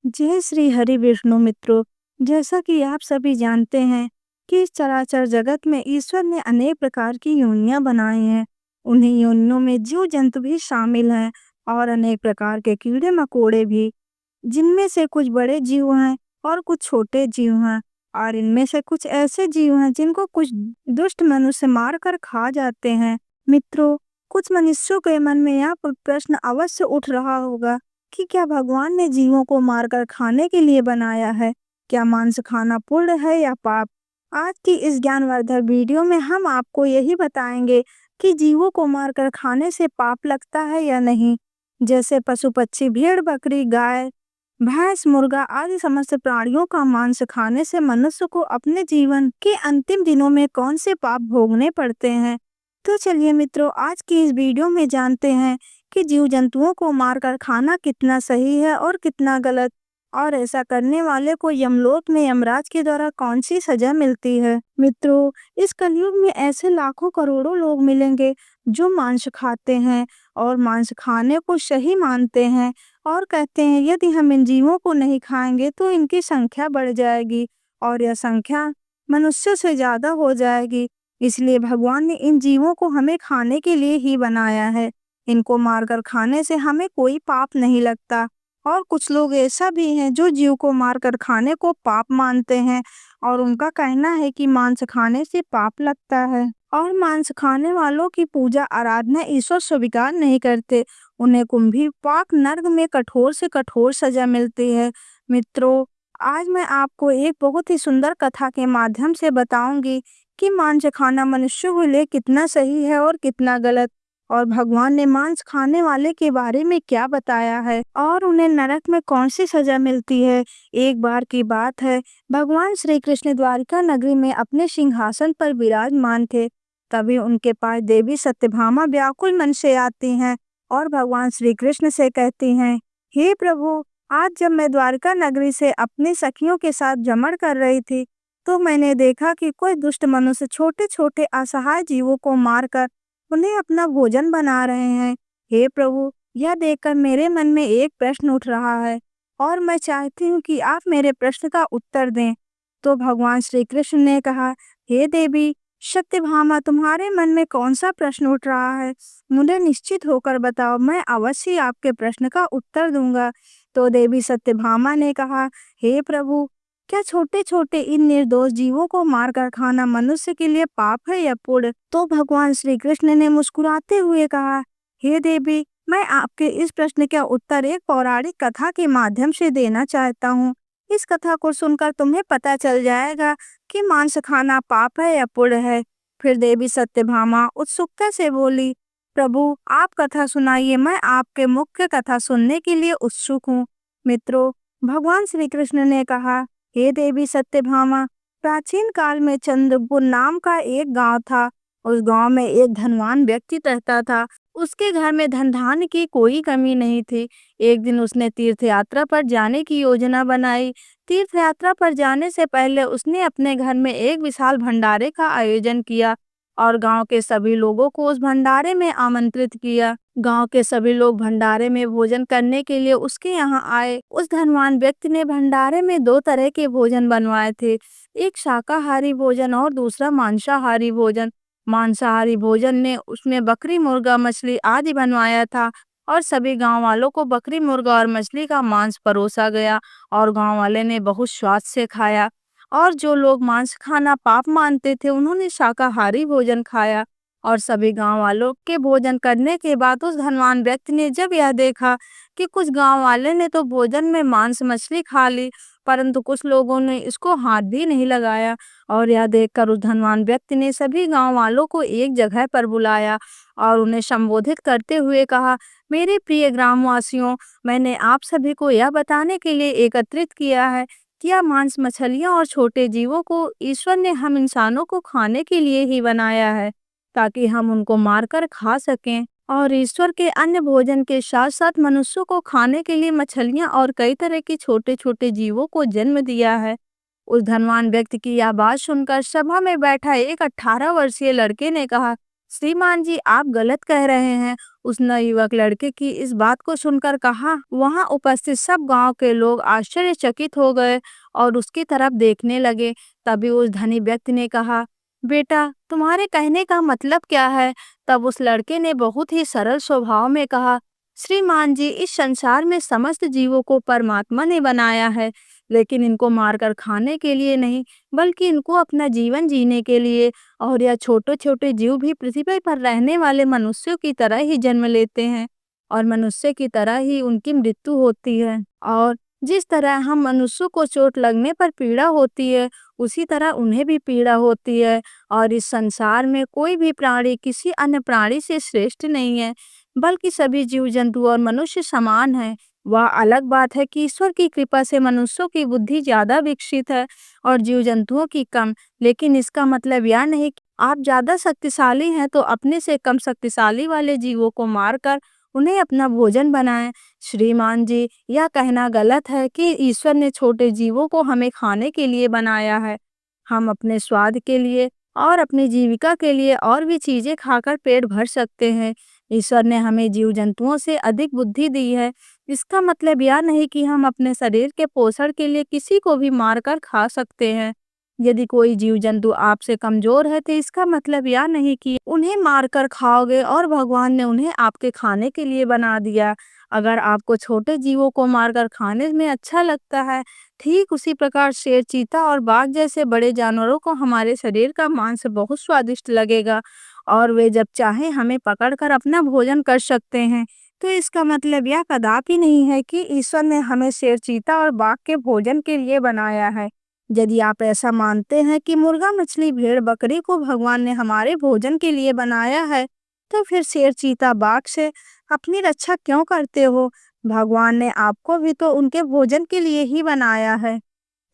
जय श्री हरि विष्णु मित्रों। जैसा कि आप सभी जानते हैं कि इस चराचर जगत में ईश्वर ने अनेक प्रकार की योनियां बनाई हैं। उन्हीं योनियों में जीव जंतु भी शामिल हैं और अनेक प्रकार के कीड़े मकोड़े भी, जिनमें से कुछ बड़े जीव हैं और कुछ छोटे जीव हैं। और इनमें से कुछ ऐसे जीव हैं जिनको कुछ दुष्ट मनुष्य मार कर खा जाते हैं। मित्रों, कुछ मनुष्यों के मन में यह प्रश्न अवश्य उठ रहा होगा कि क्या भगवान ने जीवों को मारकर खाने के लिए बनाया है? क्या मांस खाना पुण्य है या पाप? आज की इस ज्ञानवर्धक वीडियो में हम आपको यही बताएंगे कि जीवों को मारकर खाने से पाप लगता है या नहीं। जैसे पशु पक्षी, भेड़ बकरी, गाय भैंस, मुर्गा आदि समस्त प्राणियों का मांस खाने से मनुष्य को अपने जीवन के अंतिम दिनों में कौन से पाप भोगने पड़ते हैं। तो चलिए मित्रों, आज की इस वीडियो में जानते हैं कि जीव जंतुओं को मारकर खाना कितना सही है और कितना गलत, और ऐसा करने वाले को यमलोक में यमराज के द्वारा कौन सी सजा मिलती है। मित्रों, इस कलयुग में ऐसे लाखों करोड़ों लोग मिलेंगे जो मांस खाते हैं और मांस खाने को सही मानते हैं और कहते हैं यदि हम इन जीवों को नहीं खाएंगे तो इनकी संख्या बढ़ जाएगी और यह संख्या मनुष्यों से ज्यादा हो जाएगी। इसलिए भगवान ने इन जीवों को हमें खाने के लिए ही बनाया है। इनको मारकर खाने से हमें कोई पाप नहीं लगता। और कुछ लोग ऐसा भी हैं जो जीव को मारकर खाने को पाप मानते हैं और उनका कहना है कि मांस खाने से पाप लगता है और मांस खाने वालों की पूजा आराधना ईश्वर स्वीकार नहीं करते। उन्हें कुंभी पाक नर्क में कठोर से कठोर सजा मिलती है। मित्रों, आज मैं आपको एक बहुत ही सुंदर कथा के माध्यम से बताऊंगी कि मांस खाना मनुष्यों के लिए कितना सही है और कितना गलत, और भगवान ने मांस खाने वाले के बारे में क्या बताया है और उन्हें नरक में कौन सी सजा मिलती है। एक बार की बात है, भगवान श्री कृष्ण द्वारिका नगरी में अपने सिंहासन पर विराजमान थे। तभी उनके पास देवी सत्यभामा व्याकुल मन से आती हैं और भगवान श्री कृष्ण से कहती हैं, हे प्रभु, आज जब मैं द्वारका नगरी से अपनी सखियों के साथ जमण कर रही थी तो मैंने देखा कि कोई दुष्ट मनुष्य छोटे छोटे असहाय जीवों को मारकर उन्हें अपना भोजन बना रहे हैं। हे प्रभु, यह देखकर मेरे मन में एक प्रश्न उठ रहा है और मैं चाहती हूँ कि आप मेरे प्रश्न का उत्तर दें। तो भगवान श्री कृष्ण ने कहा, हे देवी सत्यभामा, तुम्हारे मन में कौन सा प्रश्न उठ रहा है? मुझे निश्चित होकर बताओ, मैं अवश्य आपके प्रश्न का उत्तर दूंगा। तो देवी सत्यभामा ने कहा, हे प्रभु, क्या छोटे छोटे इन निर्दोष जीवों को मारकर खाना मनुष्य के लिए पाप है या पुण्य? तो भगवान श्री कृष्ण ने मुस्कुराते हुए कहा, हे देवी, मैं आपके इस प्रश्न का उत्तर एक पौराणिक कथा के माध्यम से देना चाहता हूँ। इस कथा को सुनकर तुम्हें पता चल जाएगा कि मांस खाना पाप है या पुण्य है। फिर देवी सत्यभामा उत्सुकता से बोली, प्रभु, आप कथा सुनाइए, मैं आपके मुख्य कथा सुनने के लिए उत्सुक हूँ। मित्रों, भगवान श्री कृष्ण ने कहा, हे देवी सत्यभामा, प्राचीन काल में चंद्रपुर नाम का एक गांव था। उस गांव में एक धनवान व्यक्ति रहता था। उसके घर में धन धान्य की कोई कमी नहीं थी। एक दिन उसने तीर्थ यात्रा पर जाने की योजना बनाई। तीर्थ यात्रा पर जाने से पहले उसने अपने घर में एक विशाल भंडारे का आयोजन किया और गांव के सभी लोगों को उस भंडारे में आमंत्रित किया। गांव के सभी लोग भंडारे में भोजन करने के लिए उसके यहाँ आए। उस धनवान व्यक्ति ने भंडारे में दो तरह के भोजन बनवाए थे, एक शाकाहारी भोजन और दूसरा मांसाहारी भोजन। मांसाहारी भोजन ने उसमें बकरी, मुर्गा, मछली आदि बनवाया था और सभी गांव वालों को बकरी, मुर्गा और मछली का मांस परोसा गया और गांव वाले ने बहुत स्वाद से खाया। और जो लोग मांस खाना पाप मानते थे उन्होंने शाकाहारी भोजन खाया। और सभी गांव वालों के भोजन करने के बाद उस धनवान व्यक्ति ने जब यह देखा कि कुछ गांव वाले ने तो भोजन में मांस मछली खा ली परंतु कुछ लोगों ने इसको हाथ भी नहीं लगाया, और यह देखकर उस धनवान व्यक्ति ने सभी गांव वालों को एक जगह पर बुलाया और उन्हें संबोधित करते हुए कहा, मेरे प्रिय ग्रामवासियों, मैंने आप सभी को यह बताने के लिए एकत्रित किया है कि यह मांस, मछलियां और छोटे जीवों को ईश्वर ने हम इंसानों को खाने के लिए ही बनाया है ताकि हम उनको मारकर खा सकें। और ईश्वर के अन्य भोजन के साथ साथ मनुष्यों को खाने के लिए मछलियां और कई तरह के छोटे छोटे जीवों को जन्म दिया है। उस धनवान व्यक्ति की यह बात सुनकर सभा में बैठा एक 18 वर्षीय लड़के ने कहा, श्रीमान जी, आप गलत कह रहे हैं। उस नवयुवक लड़के की इस बात को सुनकर कहा, वहां उपस्थित सब गांव के लोग आश्चर्यचकित हो गए और उसकी तरफ देखने लगे। तभी उस धनी व्यक्ति ने कहा, बेटा, तुम्हारे कहने का मतलब क्या है? तब उस लड़के ने बहुत ही सरल स्वभाव में कहा, श्रीमान जी, इस संसार में समस्त जीवों को परमात्मा ने बनाया है, लेकिन इनको मारकर खाने के लिए नहीं, बल्कि इनको अपना जीवन जीने के लिए। और यह छोटे छोटे जीव भी पृथ्वी पर रहने वाले मनुष्यों की तरह ही जन्म लेते हैं और मनुष्य की तरह ही उनकी मृत्यु होती है। और जिस तरह हम मनुष्यों को चोट लगने पर पीड़ा होती है, उसी तरह उन्हें भी पीड़ा होती है। और इस संसार में कोई भी प्राणी किसी अन्य प्राणी से श्रेष्ठ नहीं है, बल्कि सभी जीव जंतु और मनुष्य समान हैं। वह अलग बात है कि ईश्वर की कृपा से मनुष्यों की बुद्धि ज्यादा विकसित है और जीव जंतुओं की कम। लेकिन इसका मतलब यह नहीं कि आप ज्यादा शक्तिशाली हैं तो अपने से कम शक्तिशाली वाले जीवों को मारकर उन्हें अपना भोजन बनाएं। श्रीमान जी, यह कहना गलत है कि ईश्वर ने छोटे जीवों को हमें खाने के लिए बनाया है। हम अपने स्वाद के लिए और अपनी जीविका के लिए और भी चीजें खाकर पेट भर सकते हैं। ईश्वर ने हमें जीव जंतुओं से अधिक बुद्धि दी है। इसका मतलब यह नहीं कि हम अपने शरीर के पोषण के लिए किसी को भी मारकर खा सकते हैं। यदि कोई जीव जंतु आपसे कमजोर है तो इसका मतलब यह नहीं कि उन्हें मारकर खाओगे और भगवान ने उन्हें आपके खाने के लिए बना दिया। अगर आपको छोटे जीवों को मारकर खाने में अच्छा लगता है, ठीक उसी प्रकार शेर, चीता और बाघ जैसे बड़े जानवरों को हमारे शरीर का मांस बहुत स्वादिष्ट लगेगा और वे जब चाहे हमें पकड़कर अपना भोजन कर सकते हैं। तो इसका मतलब यह कदापि नहीं है कि ईश्वर ने हमें शेर, चीता और बाघ के भोजन के लिए बनाया है। यदि आप ऐसा मानते हैं कि मुर्गा, मछली, भेड़, बकरी को भगवान ने हमारे भोजन के लिए बनाया है, तो फिर शेर, चीता, बाघ से अपनी रक्षा क्यों करते हो? भगवान ने आपको भी तो उनके भोजन के लिए ही बनाया है।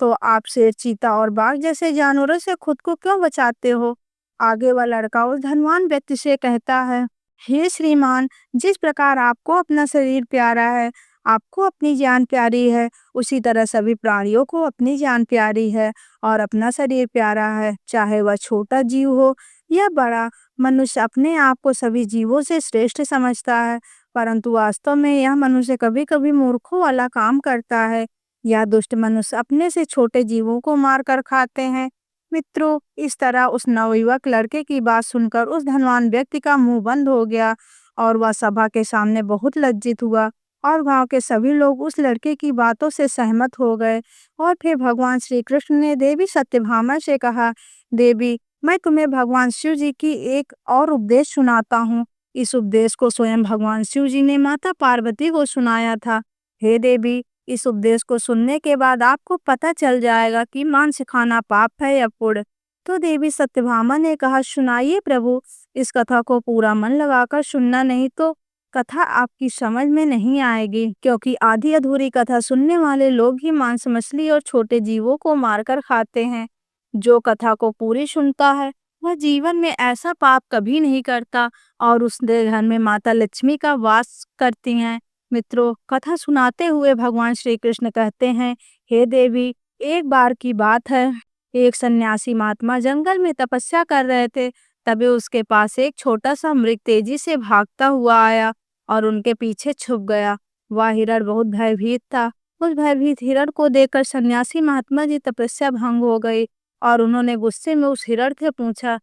तो आप शेर, चीता और बाघ जैसे जानवरों से खुद को क्यों बचाते हो? आगे वह लड़का उस धनवान व्यक्ति से कहता है, हे श्रीमान, जिस प्रकार आपको अपना शरीर प्यारा है, आपको अपनी जान प्यारी है, उसी तरह सभी प्राणियों को अपनी जान प्यारी है और अपना शरीर प्यारा है। चाहे वह छोटा जीव हो या बड़ा, मनुष्य अपने आप को सभी जीवों से श्रेष्ठ समझता है, परंतु वास्तव में यह मनुष्य कभी कभी मूर्खों वाला काम करता है। यह दुष्ट मनुष्य अपने से छोटे जीवों को मारकर खाते हैं। मित्रों, इस तरह उस नवयुवक लड़के की बात सुनकर उस धनवान व्यक्ति का मुंह बंद हो गया और वह सभा के सामने बहुत लज्जित हुआ। और गांव के सभी लोग उस लड़के की बातों से सहमत हो गए। और फिर भगवान श्री कृष्ण ने देवी सत्यभामा से कहा, देवी, मैं तुम्हें भगवान शिव जी की एक और उपदेश सुनाता हूँ। इस उपदेश को स्वयं भगवान शिव जी ने माता पार्वती को सुनाया था। हे देवी, इस उपदेश को सुनने के बाद आपको पता चल जाएगा कि मांस खाना पाप है या पुण्य। तो देवी सत्यभामा ने कहा, सुनाइए प्रभु, इस कथा को पूरा मन लगाकर सुनना, नहीं तो कथा आपकी समझ में नहीं आएगी, क्योंकि आधी अधूरी कथा सुनने वाले लोग ही मांस, मछली और छोटे जीवों को मारकर खाते हैं। जो कथा को पूरी सुनता है वह जीवन में ऐसा पाप कभी नहीं करता और उसके घर में माता लक्ष्मी का वास करती हैं। मित्रों, कथा सुनाते हुए भगवान श्री कृष्ण कहते हैं, हे देवी, एक बार की बात है, एक सन्यासी महात्मा जंगल में तपस्या कर रहे थे। तभी उसके पास एक छोटा सा मृग तेजी से भागता हुआ आया और उनके पीछे छुप गया। वह हिरण बहुत भयभीत था। उस भयभीत हिरण को देखकर सन्यासी महात्मा जी तपस्या भंग हो गई और उन्होंने गुस्से में उस हिरण से पूछा,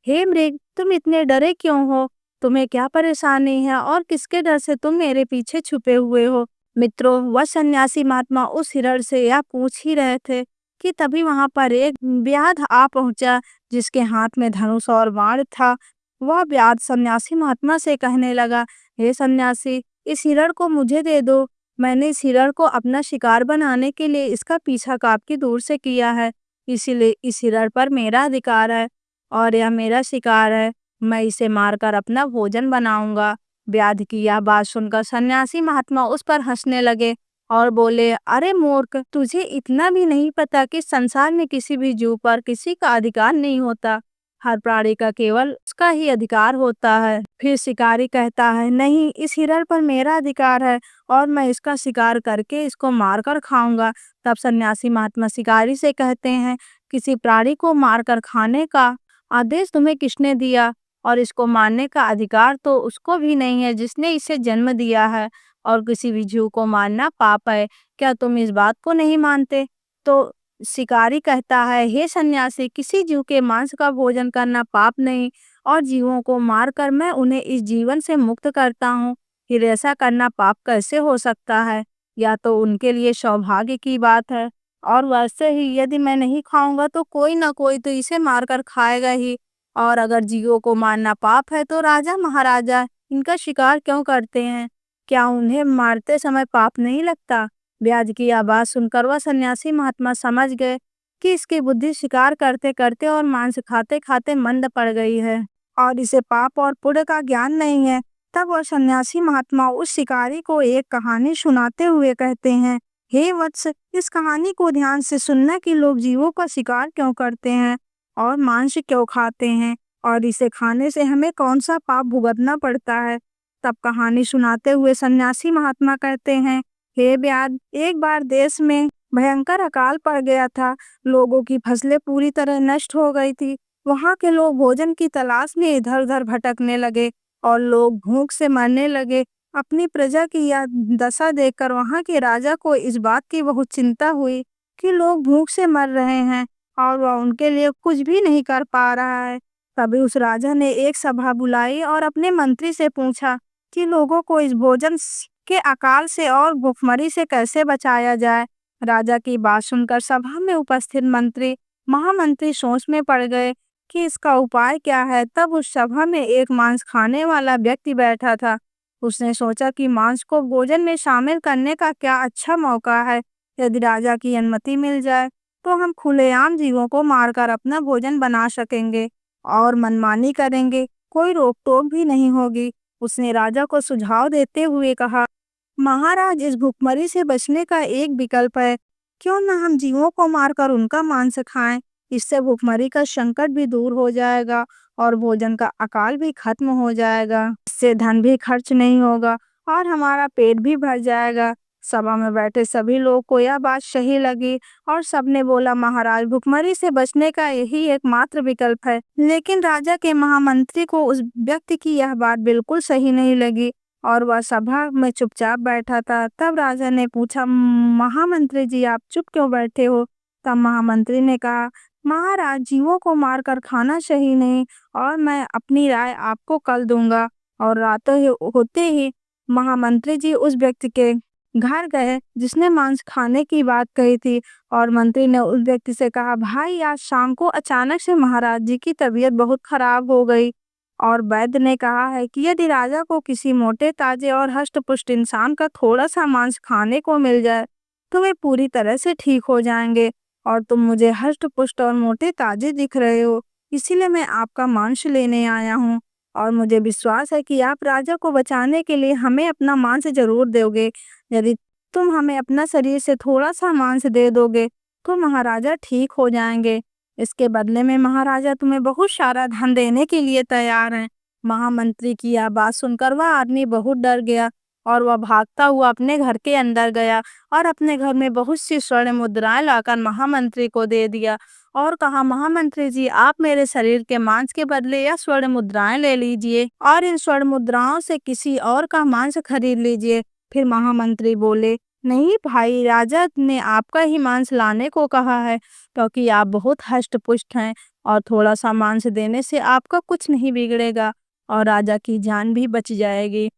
हे मृग, तुम इतने डरे क्यों हो? तुम्हें क्या परेशानी है और किसके डर से तुम मेरे पीछे छुपे हुए हो? मित्रों, वह सन्यासी महात्मा उस हिरण से यह पूछ ही रहे थे कि तभी वहां पर एक व्याध आ पहुंचा जिसके हाथ में धनुष और बाण था। वह व्याध सन्यासी महात्मा से कहने लगा, हे सन्यासी, इस हिरण को मुझे दे दो। मैंने इस हिरण को अपना शिकार बनाने के लिए इसका पीछा काफी दूर से किया है, इसीलिए इस हिरण पर मेरा अधिकार है और यह मेरा शिकार है। मैं इसे मारकर अपना भोजन बनाऊंगा। व्याध की यह बात सुनकर सन्यासी महात्मा उस पर हंसने लगे और बोले, अरे मूर्ख, तुझे इतना भी नहीं पता कि संसार में किसी भी जीव पर किसी का अधिकार नहीं होता। हर प्राणी का केवल उसका ही अधिकार होता है। फिर शिकारी कहता है, नहीं, इस हिरण पर मेरा अधिकार है और मैं इसका शिकार करके इसको मारकर खाऊंगा। तब सन्यासी महात्मा शिकारी से कहते हैं, किसी प्राणी को मारकर खाने का आदेश तुम्हें किसने दिया? और इसको मारने का अधिकार तो उसको भी नहीं है जिसने इसे जन्म दिया है, और किसी भी जीव को मारना पाप है। क्या तुम इस बात को नहीं मानते? तो शिकारी कहता है, हे सन्यासी, किसी जीव के मांस का भोजन करना पाप नहीं, और जीवों को मारकर मैं उन्हें इस जीवन से मुक्त करता हूँ। फिर ऐसा करना पाप कैसे हो सकता है? या तो उनके लिए सौभाग्य की बात है, और वैसे ही यदि मैं नहीं खाऊंगा तो कोई ना कोई तो इसे मारकर खाएगा ही। और अगर जीवों को मारना पाप है तो राजा महाराजा इनका शिकार क्यों करते हैं? क्या उन्हें मारते समय पाप नहीं लगता? ब्याज की आवाज सुनकर वह सन्यासी महात्मा समझ गए कि इसकी बुद्धि शिकार करते करते और मांस खाते खाते मंद पड़ गई है, और इसे पाप और पुण्य का ज्ञान नहीं है। तब वह सन्यासी महात्मा उस शिकारी को एक कहानी सुनाते हुए कहते हैं, हे वत्स, इस कहानी को ध्यान से सुनना कि लोग जीवों का शिकार क्यों करते हैं और मांस क्यों खाते हैं, और इसे खाने से हमें कौन सा पाप भुगतना पड़ता है। तब कहानी सुनाते हुए सन्यासी महात्मा कहते हैं, हे ब्याज, एक बार देश में भयंकर अकाल पड़ गया था। लोगों की फसलें पूरी तरह नष्ट हो गई थी। वहां के लोग भोजन की तलाश में इधर उधर भटकने लगे और लोग भूख से मरने लगे। अपनी प्रजा की यह दशा देखकर वहां के राजा को इस बात की बहुत चिंता हुई कि लोग भूख से मर रहे हैं और वह उनके लिए कुछ भी नहीं कर पा रहा है। तभी उस राजा ने एक सभा बुलाई और अपने मंत्री से पूछा कि लोगों को इस भोजन के अकाल से और भूखमरी से कैसे बचाया जाए। राजा की बात सुनकर सभा में उपस्थित महामंत्री सोच में पड़ गए कि इसका उपाय क्या है। तब उस सभा में एक मांस खाने वाला व्यक्ति बैठा था। उसने सोचा कि मांस को भोजन में शामिल करने का क्या अच्छा मौका है। यदि राजा की अनुमति मिल जाए तो हम खुलेआम जीवों को मारकर अपना भोजन बना सकेंगे और मनमानी करेंगे, कोई रोक टोक भी नहीं होगी। उसने राजा को सुझाव देते हुए कहा, महाराज, इस भूखमरी से बचने का एक विकल्प है। क्यों न हम जीवों को मारकर उनका मांस खाएं। इससे भूखमरी का संकट भी दूर हो जाएगा और भोजन का अकाल भी खत्म हो जाएगा। इससे धन भी खर्च नहीं होगा और हमारा पेट भी भर जाएगा। सभा में बैठे सभी लोगों को यह बात सही लगी और सबने बोला, महाराज, भूखमरी से बचने का यही एकमात्र विकल्प है। लेकिन राजा के महामंत्री को उस व्यक्ति की यह बात बिल्कुल सही नहीं लगी और वह सभा में चुपचाप बैठा था। तब राजा ने पूछा, महामंत्री जी, आप चुप क्यों बैठे हो? तब महामंत्री ने कहा, महाराज, जीवों को मारकर खाना सही नहीं और मैं अपनी राय आपको कल दूंगा। और रातों होते ही महामंत्री जी उस व्यक्ति के घर गए जिसने मांस खाने की बात कही थी, और मंत्री ने उस व्यक्ति से कहा, भाई, आज शाम को अचानक से महाराज जी की तबीयत बहुत खराब हो गई और वैद्य ने कहा है कि यदि राजा को किसी मोटे ताजे और हष्ट-पुष्ट इंसान का थोड़ा सा मांस खाने को मिल जाए तो वे पूरी तरह से ठीक हो जाएंगे। और तुम मुझे हष्ट-पुष्ट और मोटे ताजे दिख रहे हो, इसीलिए मैं आपका मांस लेने आया हूँ और मुझे विश्वास है कि आप राजा को बचाने के लिए हमें अपना मांस जरूर दोगे। यदि तुम हमें अपना शरीर से थोड़ा सा मांस दे दोगे तो महाराजा ठीक हो जाएंगे। इसके बदले में महाराजा तुम्हें बहुत सारा धन देने के लिए तैयार हैं। महामंत्री की यह बात सुनकर वह आदमी बहुत डर गया और वह भागता हुआ अपने घर के अंदर गया और अपने घर में बहुत सी स्वर्ण मुद्राएं लाकर महामंत्री को दे दिया और कहा, महामंत्री जी, आप मेरे शरीर के मांस के बदले यह स्वर्ण मुद्राएं ले लीजिए और इन स्वर्ण मुद्राओं से किसी और का मांस खरीद लीजिए। फिर महामंत्री बोले, नहीं भाई, राजा ने आपका ही मांस लाने को कहा है क्योंकि आप बहुत हष्ट पुष्ट हैं और थोड़ा सा मांस देने से आपका कुछ नहीं बिगड़ेगा और राजा की जान भी बच जाएगी।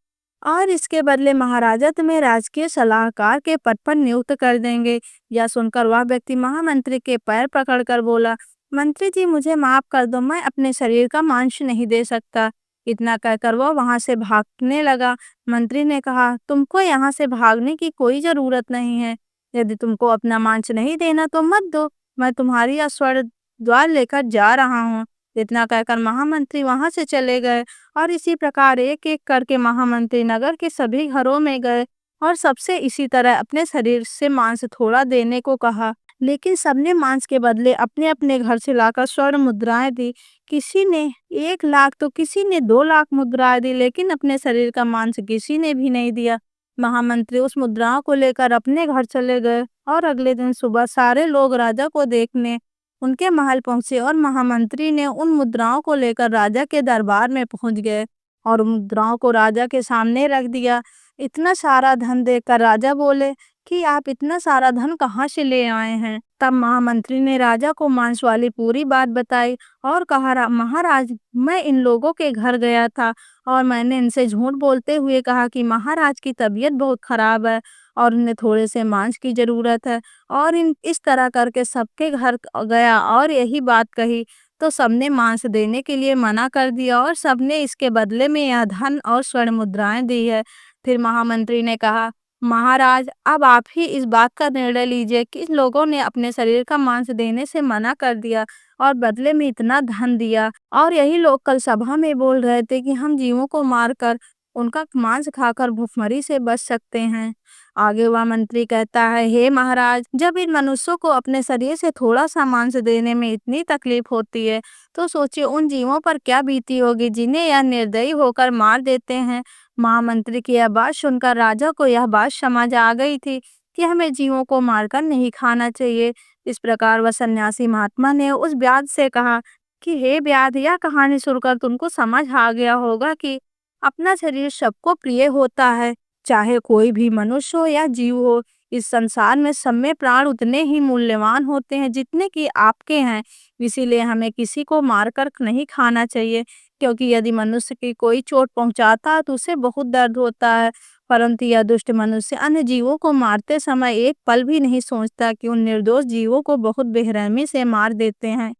और इसके बदले महाराजा तुम्हें राजकीय सलाहकार के पद पर नियुक्त कर देंगे। यह सुनकर वह व्यक्ति महामंत्री के पैर पकड़कर बोला, मंत्री जी, मुझे माफ कर दो, मैं अपने शरीर का मांस नहीं दे सकता। इतना कहकर वह वहां से भागने लगा। मंत्री ने कहा, तुमको यहाँ से भागने की कोई जरूरत नहीं है। यदि तुमको अपना मांस नहीं देना तो मत दो, मैं तुम्हारी यह स्वर्ण द्वार लेकर जा रहा हूँ। इतना कहकर महामंत्री वहां से चले गए और इसी प्रकार एक एक करके महामंत्री नगर के सभी घरों में गए और सबसे इसी तरह अपने शरीर से मांस थोड़ा देने को कहा। लेकिन सबने मांस के बदले अपने अपने घर से लाकर स्वर्ण मुद्राएं दी। किसी ने 1 लाख तो किसी ने 2 लाख मुद्राएं दी, लेकिन अपने शरीर का मांस किसी ने भी नहीं दिया। महामंत्री उस मुद्राओं को लेकर अपने घर चले गए और अगले दिन सुबह सारे लोग राजा को देखने उनके महल पहुंचे और महामंत्री ने उन मुद्राओं को लेकर राजा के दरबार में पहुंच गए और मुद्राओं को राजा के सामने रख दिया। इतना सारा धन देखकर राजा बोले कि आप इतना सारा धन कहाँ से ले आए हैं? तब महामंत्री ने राजा को मांस वाली पूरी बात बताई और कहा, महाराज, मैं इन लोगों के घर गया था और मैंने इनसे झूठ बोलते हुए कहा कि महाराज की तबीयत बहुत खराब है और उन्हें थोड़े से मांस की जरूरत है, और इस तरह करके सबके घर गया और यही बात कही तो सबने मांस देने के लिए मना कर दिया और सबने इसके बदले में यह धन और स्वर्ण मुद्राएं दी है। फिर महामंत्री ने कहा, महाराज, अब आप ही इस बात का निर्णय लीजिए कि इन लोगों ने अपने शरीर का मांस देने से मना कर दिया और बदले में इतना धन दिया, और यही लोग कल सभा में बोल रहे थे कि हम जीवों को मारकर उनका मांस खाकर भूखमरी से बच सकते हैं। आगे वह मंत्री कहता है, हे महाराज, जब इन मनुष्यों को अपने शरीर से थोड़ा सा मांस देने में इतनी तकलीफ होती है तो सोचिए उन जीवों पर क्या बीती होगी जिन्हें यह निर्दयी होकर मार देते हैं। महामंत्री की यह बात सुनकर राजा को यह बात समझ आ गई थी कि हमें जीवों को मारकर नहीं खाना चाहिए। इस प्रकार वह सन्यासी महात्मा ने उस व्याध से कहा कि हे व्याध, यह कहानी सुनकर तुमको समझ आ गया होगा कि अपना शरीर सबको प्रिय होता है, चाहे कोई भी मनुष्य हो या जीव हो। इस संसार में सब में प्राण उतने ही मूल्यवान होते हैं जितने कि आपके हैं। इसीलिए हमें किसी को मारकर नहीं खाना चाहिए, क्योंकि यदि मनुष्य की कोई चोट पहुंचाता है तो उसे बहुत दर्द होता है, परंतु यह दुष्ट मनुष्य अन्य जीवों को मारते समय एक पल भी नहीं सोचता कि उन निर्दोष जीवों को बहुत बेरहमी से मार देते हैं।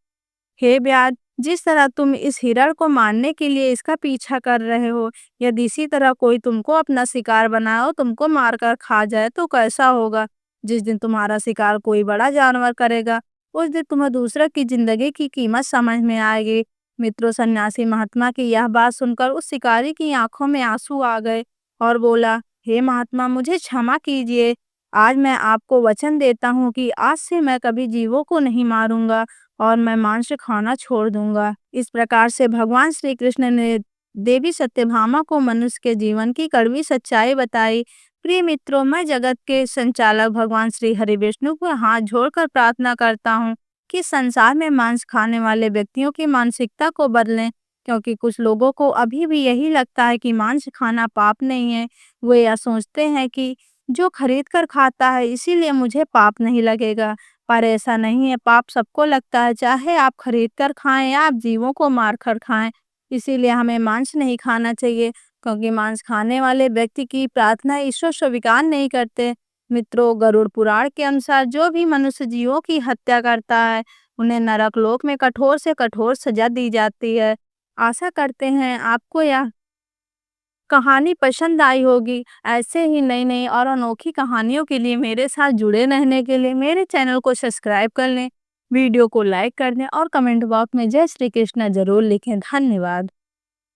हे व्याध, जिस तरह तुम इस हिरण को मारने के लिए इसका पीछा कर रहे हो, यदि इसी तरह कोई तुमको अपना शिकार बनाए और तुमको मारकर खा जाए तो कैसा होगा? जिस दिन तुम्हारा शिकार कोई बड़ा जानवर करेगा, उस दिन तुम्हें दूसरे की जिंदगी की कीमत समझ में आएगी। मित्रों, सन्यासी महात्मा की यह बात सुनकर उस शिकारी की आंखों में आंसू आ गए और बोला, हे महात्मा, मुझे क्षमा कीजिए। आज मैं आपको वचन देता हूँ कि आज से मैं कभी जीवों को नहीं मारूंगा और मैं मांस खाना छोड़ दूंगा। इस प्रकार से भगवान श्री कृष्ण ने देवी सत्यभामा को मनुष्य के जीवन की कड़वी सच्चाई बताई। प्रिय मित्रों, मैं जगत के संचालक भगवान श्री हरि विष्णु को हाथ जोड़कर प्रार्थना करता हूँ कि संसार में मांस खाने वाले व्यक्तियों की मानसिकता को बदलें, क्योंकि कुछ लोगों को अभी भी यही लगता है कि मांस खाना पाप नहीं है। वे यह सोचते हैं कि जो खरीद कर खाता है इसीलिए मुझे पाप नहीं लगेगा, पर ऐसा नहीं है। पाप सबको लगता है, चाहे आप खरीद कर खाएं या आप जीवों को मार कर खाएं। इसीलिए हमें मांस नहीं खाना चाहिए, क्योंकि मांस खाने वाले व्यक्ति की प्रार्थना ईश्वर स्वीकार नहीं करते। मित्रों, गरुड़ पुराण के अनुसार जो भी मनुष्य जीवों की हत्या करता है उन्हें नरक लोक में कठोर से कठोर सजा दी जाती है। आशा करते हैं आपको यह कहानी पसंद आई होगी। ऐसे ही नई नई और अनोखी कहानियों के लिए मेरे साथ जुड़े रहने के लिए मेरे चैनल को सब्सक्राइब कर लें, वीडियो को लाइक कर दें और कमेंट बॉक्स में जय श्री कृष्ण जरूर लिखें। धन्यवाद।